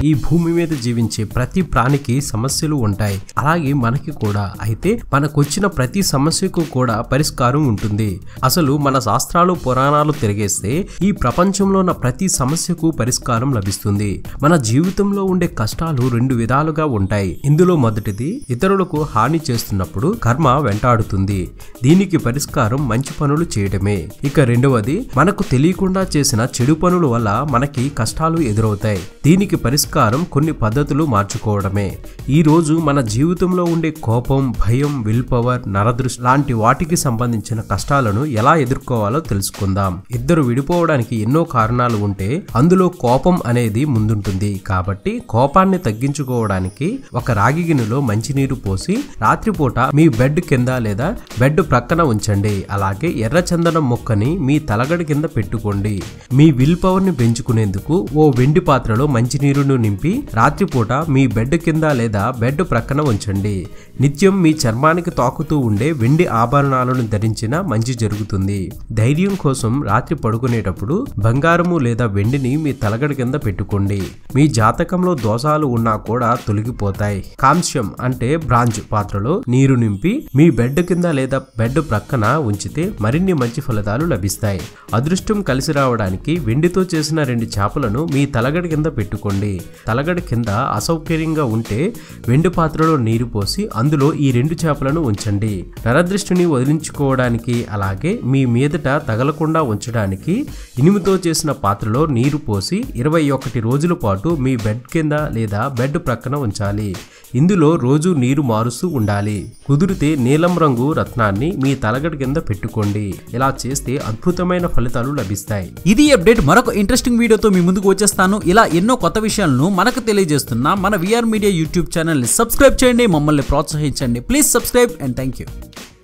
ఈ భూమి మీద జీవించే ప్రతి ప్రాణికి సమస్యలు ఉంటాయి, అలాగే మనకి కూడా. అయితే మనకొచ్చిన ప్రతి సమస్యకు కూడా పరిష్కారం ఉంటుంది. అసలు మన శాస్త్రాలు పురాణాలు తిరిగేస్తే ఈ ప్రపంచంలో ఉన్న ప్రతి సమస్యకు పరిష్కారం లభిస్తుంది. మన జీవితంలో ఉండే కష్టాలు రెండు విధాలుగా ఉంటాయి. ఇందులో మొదటిది ఇతరులకు హాని చేస్తున్నప్పుడు కర్మ వెంటాడుతుంది. దీనికి పరిష్కారం మంచి పనులు చేయడమే. ఇక రెండవది మనకు తెలియకుండా చేసిన చెడు పనుల వల్ల మనకి కష్టాలు ఎదురవుతాయి. దీనికి పరిష్కారం కొన్ని పద్ధతులు మార్చుకోవడమే. ఈ రోజు మన జీవితంలో ఉండే కోపం, భయం, విల్ పవర్, నరదృష్టి లాంటి వాటికి సంబంధించిన కష్టాలను ఎలా ఎదుర్కోవాలో తెలుసుకుందాం. ఇద్దరు విడిపోవడానికి ఎన్నో కారణాలు ఉంటే అందులో కోపం అనేది ముందుంటుంది. కాబట్టి కోపాన్ని తగ్గించుకోవడానికి ఒక రాగి గిన్నెలో మంచినీరు పోసి రాత్రిపూట మీ బెడ్ కింద లేదా బెడ్ ప్రక్కన ఉంచండి. అలాగే ఎర్ర చందనం మొక్కని మీ తలగడి కింద పెట్టుకోండి. మీ విల్ పవర్ ని పెంచుకునేందుకు ఓ వెండి పాత్రలో మంచినీరును నింపి రాత్రిపూట మీ బెడ్ కింద లేదా బెడ్ ప్రక్కన ఉంచండి. నిత్యం మీ చర్మానికి తాకుతూ ఉండే వెండి ఆభరణాలను ధరించిన మంచి జరుగుతుంది. ధైర్యం కోసం రాత్రి పడుకునేటప్పుడు బంగారము లేదా వెండిని మీ తలగడి కింద పెట్టుకోండి. మీ జాతకంలో దోషాలు ఉన్నా కూడా తొలగిపోతాయి. కాంస్యం అంటే బ్రాంజ్ పాత్రలో నీరు నింపి మీ బెడ్ కింద లేదా బెడ్ ప్రక్కన ఉంచితే మరిన్ని మంచి ఫలితాలు లభిస్తాయి. అదృష్టం కలిసి రావడానికి వెండితో చేసిన 2 చేపలను మీ తలగడి కింద పెట్టుకోండి. తలగడి కింద అసౌకర్యంగా ఉంటే వెండి పాత్రలో నీరు పోసి అందులో ఈ 2 చేపలను ఉంచండి. నరదృష్టిని వదిలించుకోవడానికి అలాగే మీ మీదట తగలకుండా ఉంచడానికి ఇనుముతో చేసిన పాత్రలో నీరు పోసి 21 రోజుల పాటు మీ బెడ్ కింద లేదా బెడ్ ప్రక్కన ఉంచాలి. ఇందులో రోజు నీరు మారుస్తూ ఉండాలి. కుదిరితే నీలం రంగు రత్నాన్ని మీ తలగడి కింద పెట్టుకోండి. ఇలా చేస్తే అద్భుతమైన ఫలితాలు లభిస్తాయి. ఇది అప్డేట్. మరొక ఇంట్రెస్టింగ్ వీడియోతో మీ ముందుకు వచ్చేస్తాను. ఇలా ఎన్నో కొత్త విషయాలను మనకు తెలియజేస్తున్న మన విఆర్ మీడియా యూట్యూబ్ ఛానల్ ని సబ్స్క్రైబ్ చేయండి, మమ్మల్ని ప్రోత్సహించండి. Please subscribe and thank you.